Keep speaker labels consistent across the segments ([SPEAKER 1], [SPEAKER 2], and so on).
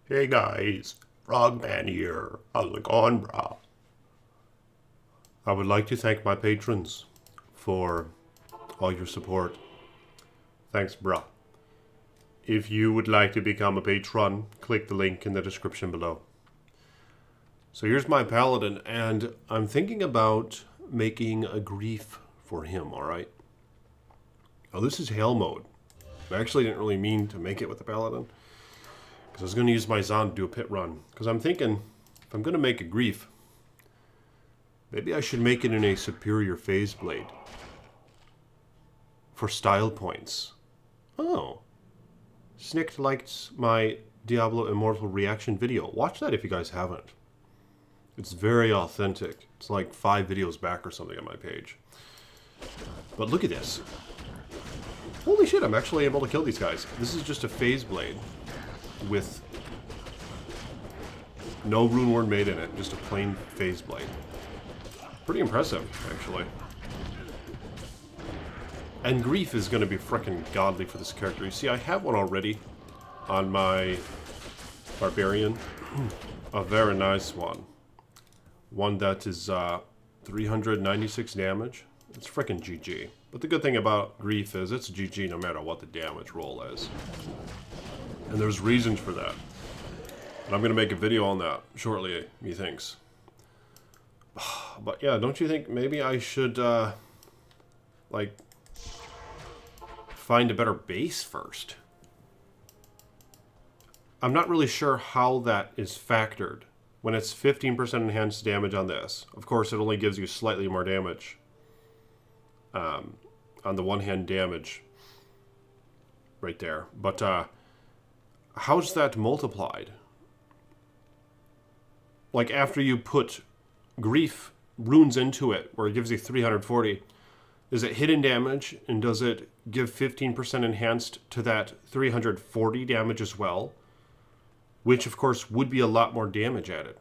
[SPEAKER 1] Hey guys, Frogman here. How's it going, brah? I would like to thank my patrons for all your support. Thanks, brah. If you would like to become a patron, click the link in the description below. So here's my paladin, and I'm thinking about making a grief for him, alright? Oh, this is Hail mode. I actually didn't really mean to make it with the paladin, because I was going to use my Zon to do a pit run. Because I'm thinking, if I'm going to make a grief, maybe I should make it in a superior phase blade. For style points. Oh. Snicked liked my Diablo Immortal reaction video. Watch that if you guys haven't. It's very authentic. It's like 5 videos back or something on my page. But look at this. Holy shit, I'm actually able to kill these guys. This is just a phase blade with no rune word made in it. Just a plain phase blade. Pretty impressive, actually. And grief is going to be frickin' godly for this character. You see, I have one already on my barbarian. A very nice one. One that is 396 damage. It's frickin' GG. But the good thing about grief is it's GG no matter what the damage roll is. And there's reasons for that. And I'm going to make a video on that shortly, methinks. But yeah, don't you think maybe I should, like, find a better base first? I'm not really sure how that is factored. When it's 15% enhanced damage on this, of course it only gives you slightly more damage on the one-hand damage right there. But how's that multiplied? Like after you put grief runes into it, where it gives you 340, is it hidden damage, and does it give 15% enhanced to that 340 damage as well? Which, of course, would be a lot more damage added.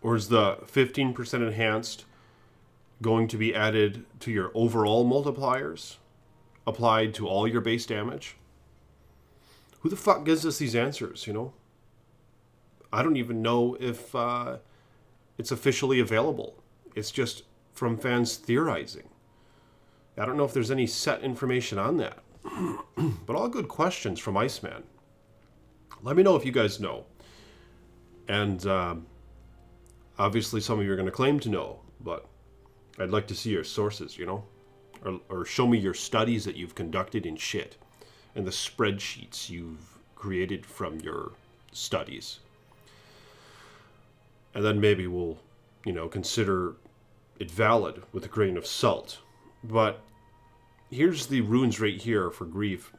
[SPEAKER 1] Or is the 15% enhanced going to be added to your overall multipliers, applied to all your base damage? Who the fuck gives us these answers, you know? I don't even know if it's officially available. It's just from fans theorizing. I don't know if there's any set information on that. But all good questions from Iceman. Let me know if you guys know. And obviously some of you are going to claim to know, but I'd like to see your sources, you know? Or show me your studies that you've conducted in shit. And the spreadsheets you've created from your studies. And then maybe we'll, you know, consider it valid with a grain of salt. But here's the runes right here for grief.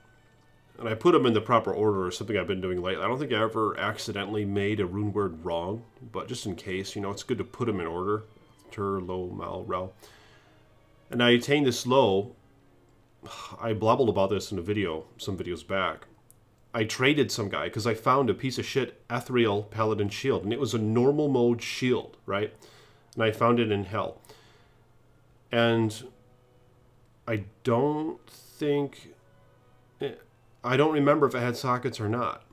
[SPEAKER 1] And I put them in the proper order, or something I've been doing lately. I don't think I ever accidentally made a rune word wrong, but just in case, you know, it's good to put them in order. Tur, lo, mal, rel. And I attained this low. I blabbled about this in a video, some videos back. I traded some guy because I found a piece of shit ethereal paladin shield, and it was a normal mode shield, right? And I found it in hell. And I don't remember if it had sockets or not.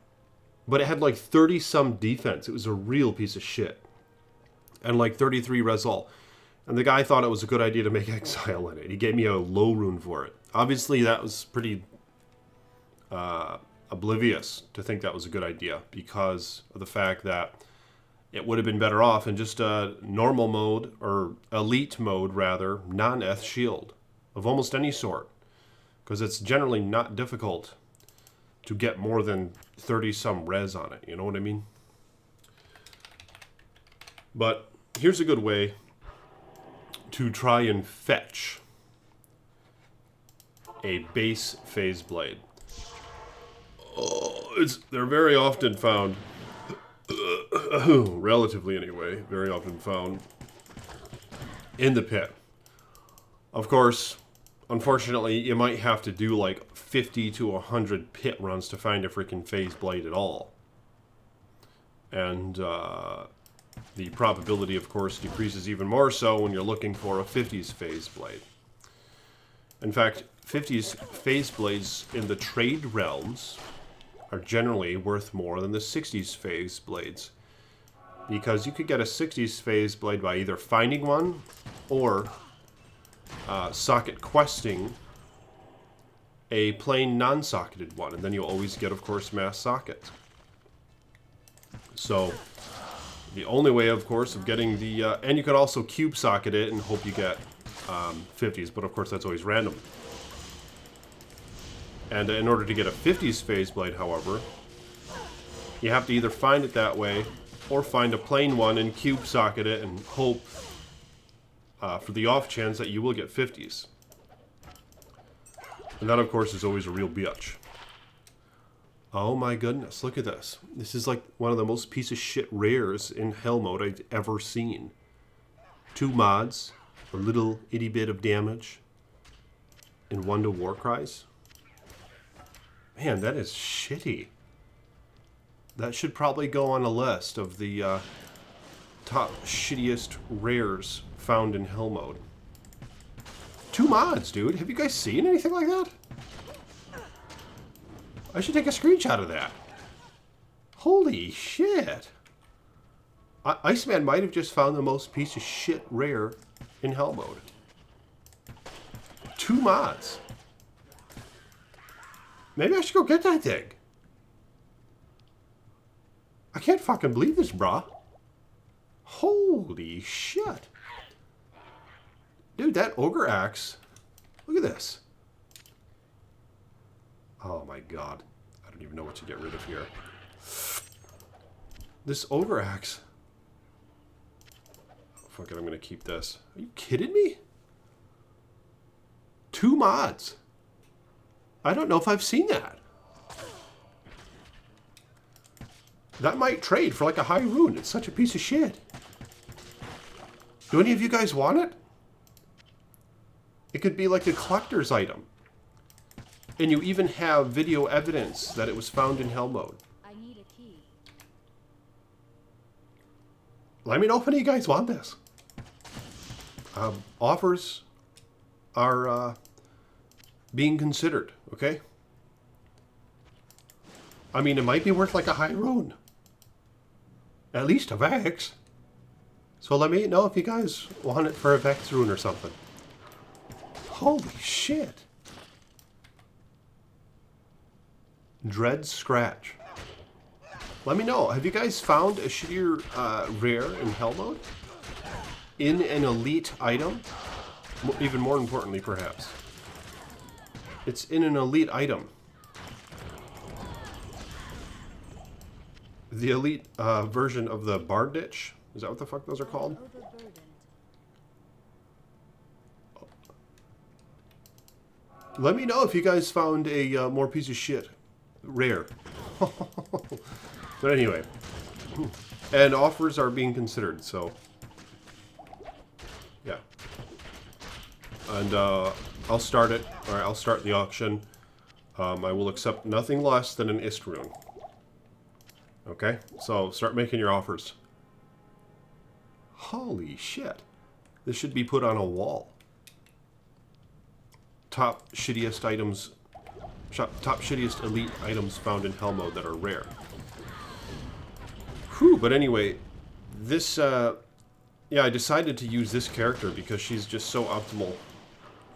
[SPEAKER 1] But it had like 30 some defense. It was a real piece of shit. And like 33 resol. And the guy thought it was a good idea to make exile in it. He gave me a low rune for it. Obviously that was pretty oblivious to think that was a good idea, because of the fact that it would have been better off in just a normal mode, or elite mode rather, non-eth shield of almost any sort. Because it's generally not difficult to get more than 30 some res on it, you know what I mean? But here's a good way to try and fetch a base phase blade. Oh, they're very often found, relatively anyway, very often found in the pit. Of course, unfortunately, you might have to do like 50 to 100 pit runs to find a freaking phase blade at all. And the probability, of course, decreases even more so when you're looking for a 50s phase blade. In fact, 50s phase blades in the trade realms are generally worth more than the 60s phase blades. Because you could get a 60s phase blade by either finding one or socket questing a plain non-socketed one. And then you'll always get, of course, mass sockets. So the only way, of course, of getting the... and you could also cube socket it and hope you get 50s. But, of course, that's always random. And in order to get a 50s phase blade, however, you have to either find it that way or find a plain one and cube socket it and hope for the off chance that you will get 50s. And that, of course, is always a real bitch. Oh my goodness, look at this. This is like one of the most piece of shit rares in Hell mode I've ever seen. 2 mods, a little itty bit of damage, and 1 to Warcries. Man, that is shitty. That should probably go on a list of the top shittiest rares found in Hell mode. 2 mods, dude. Have you guys seen anything like that? I should take a screenshot of that. Holy shit. Iceman might have just found the most piece of shit rare in Hell mode. 2 mods. Maybe I should go get that thing. I can't fucking believe this, brah. Holy shit. Dude, that ogre axe. Look at this. Oh my god. I don't even know what to get rid of here. This ogre axe. Oh, fuck it, I'm gonna keep this. Are you kidding me? 2 mods. I don't know if I've seen that. That might trade for like a high rune. It's such a piece of shit. Do any of you guys want it? It could be like a collector's item. And you even have video evidence that it was found in Hell mode.
[SPEAKER 2] I need a key.
[SPEAKER 1] Let me know if any of you guys want this. Offers are being considered, okay? I mean, it might be worth like a high rune. At least a Vex. So let me know if you guys want it for a Vex rune or something. Holy shit. Dread Scratch. Let me know. Have you guys found a shittier rare in Hell mode? In an elite item? Even more importantly, perhaps. It's in an elite item. The elite version of the Bard Ditch. Is that what the fuck those are called? Let me know if you guys found a more piece of shit rare. But anyway. And offers are being considered, so. Yeah. And I'll start it. Alright, I'll start the auction. I will accept nothing less than an Ist rune. Okay? So start making your offers. Holy shit. This should be put on a wall. Top shittiest items. Top shittiest elite items found in Hell mode that are rare. Whew, but anyway, this, yeah, I decided to use this character because she's just so optimal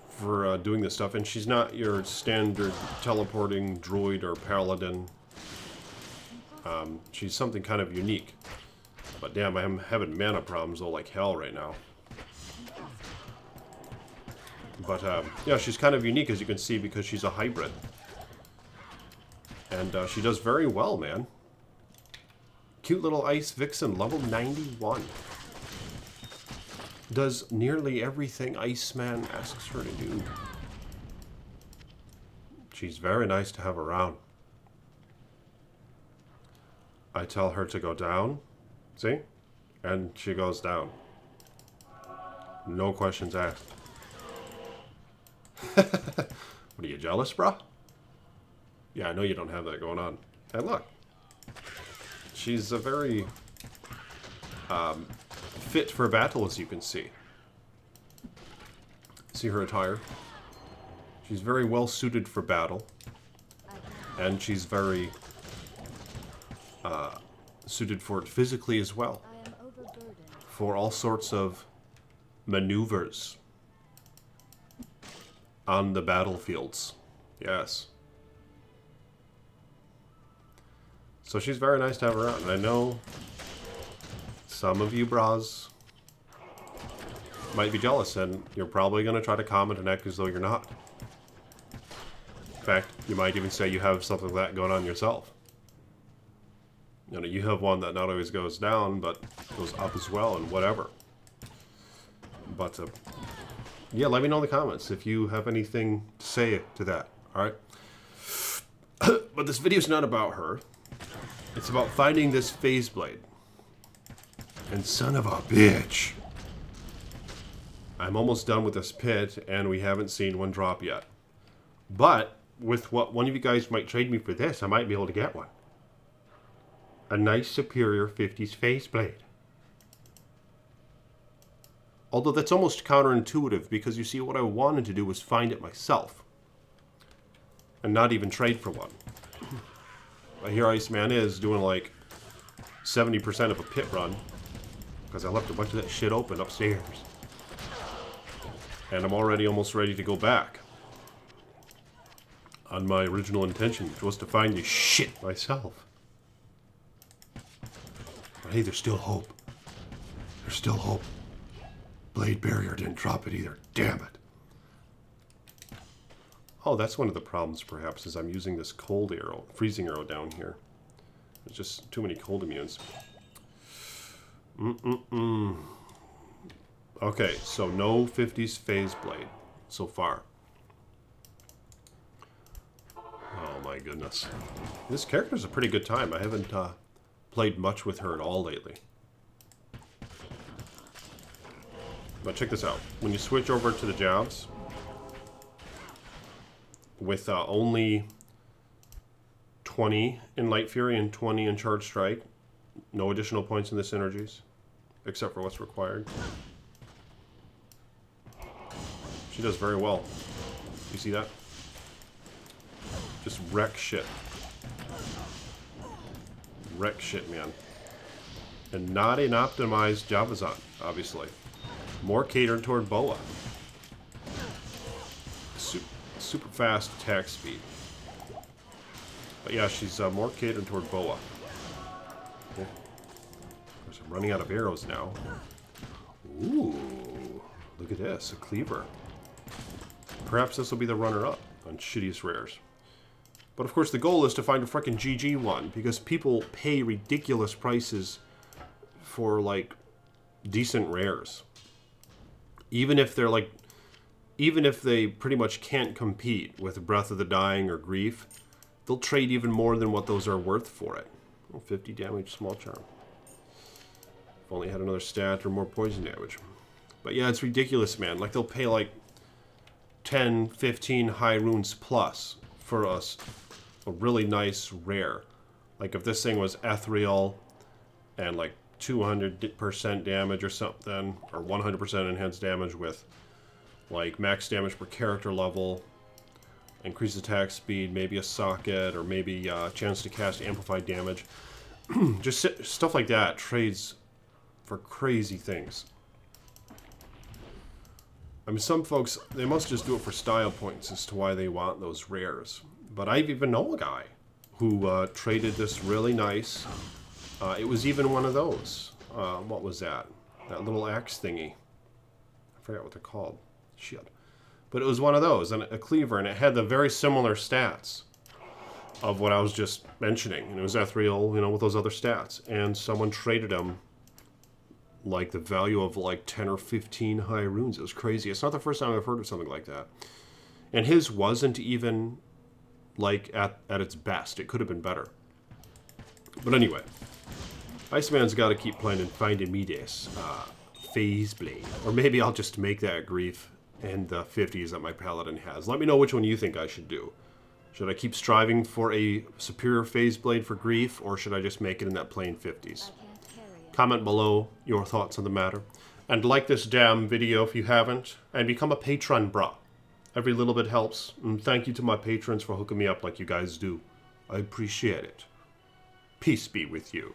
[SPEAKER 1] for doing this stuff, and she's not your standard teleporting druid or paladin. She's something kind of unique. But damn, I'm having mana problems all like hell right now. But, yeah, she's kind of unique, as you can see, because she's a hybrid. And she does very well, man. Cute little ice vixen, level 91. Does nearly everything Iceman asks her to do. She's very nice to have around. I tell her to go down. See? And she goes down. No questions asked. What are you, jealous, bro? Yeah, I know you don't have that going on. And look. She's a very fit for battle, as you can see. See her attire? She's very well suited for battle. And she's very suited for it physically as well.
[SPEAKER 2] I am overburdened.
[SPEAKER 1] For all sorts of maneuvers on the battlefields. Yes. So she's very nice to have around. And I know some of you bras might be jealous, and you're probably going to try to comment and act as though you're not. In fact, you might even say you have something like that going on yourself. You know, you have one that not always goes down, but goes up as well, and whatever. But, yeah, let me know in the comments if you have anything to say to that, alright? But this video's not about her. It's about finding this phase blade. And son of a bitch. I'm almost done with this pit, and we haven't seen one drop yet. But, with what one of you guys might trade me for this, I might be able to get one. A nice superior 50s phase blade. Although that's almost counterintuitive, because you see, what I wanted to do was find it myself. And not even trade for one. But here Iceman is doing like 70% of a pit run. Because I left a bunch of that shit open upstairs. And I'm already almost ready to go back. On my original intention, which was to find this shit myself. But hey, there's still hope. There's still hope. Blade barrier didn't drop it either. Damn it. Oh, that's one of the problems, perhaps, is I'm using this cold arrow, freezing arrow down here. There's just too many cold immunes. Okay, so no 50s phase blade so far. Oh my goodness. This character's a pretty good time. I haven't played much with her at all lately. But check this out. When you switch over to the jobs, with only 20 in Light Fury and 20 in Charge Strike, no additional points in the synergies, except for what's required. She does very well. You see that? Just wreck shit. Wreck shit, man. And not an optimized Javazan, obviously. More catered toward Boa. Super fast attack speed. But yeah, she's more catered toward Boa. Okay. Of course, I'm running out of arrows now. Ooh, look at this, a cleaver. Perhaps this will be the runner-up on shittiest rares. But of course the goal is to find a frickin' GG one, because people pay ridiculous prices for, like, decent rares. Even if they're like, even if they pretty much can't compete with Breath of the Dying or Grief, they'll trade even more than what those are worth for it. Oh, 50 damage, small charm. If only had another stat or more poison damage. But yeah, it's ridiculous, man. Like, they'll pay like 10, 15 high runes plus for us a really nice rare. Like if this thing was ethereal and like 200% damage or something, or 100% enhanced damage with like max damage per character level, increased attack speed, maybe a socket, or maybe a chance to cast amplified damage. Just stuff like that trades for crazy things. I mean, some folks, they must just do it for style points as to why they want those rares. But I even know a guy who traded this really nice. It was even one of those. What was that? That little axe thingy. I forgot what they're called. Shit. But it was one of those, and a cleaver, and it had the very similar stats of what I was just mentioning. And it was ethereal, you know, with those other stats. And someone traded them like the value of like 10 or 15 high runes. It was crazy. It's not the first time I've heard of something like that. And his wasn't even like at its best. It could have been better. But anyway, Iceman's got to keep playing and finding me this phase blade. Or maybe I'll just make that Grief and the 50s that my paladin has. Let me know which one you think I should do. Should I keep striving for a superior phase blade for Grief, or should I just make it in that plain 50s? Comment below your thoughts on the matter. And like this damn video if you haven't, and become a patron, brah. Every little bit helps, and thank you to my patrons for hooking me up like you guys do. I appreciate it. Peace be with you.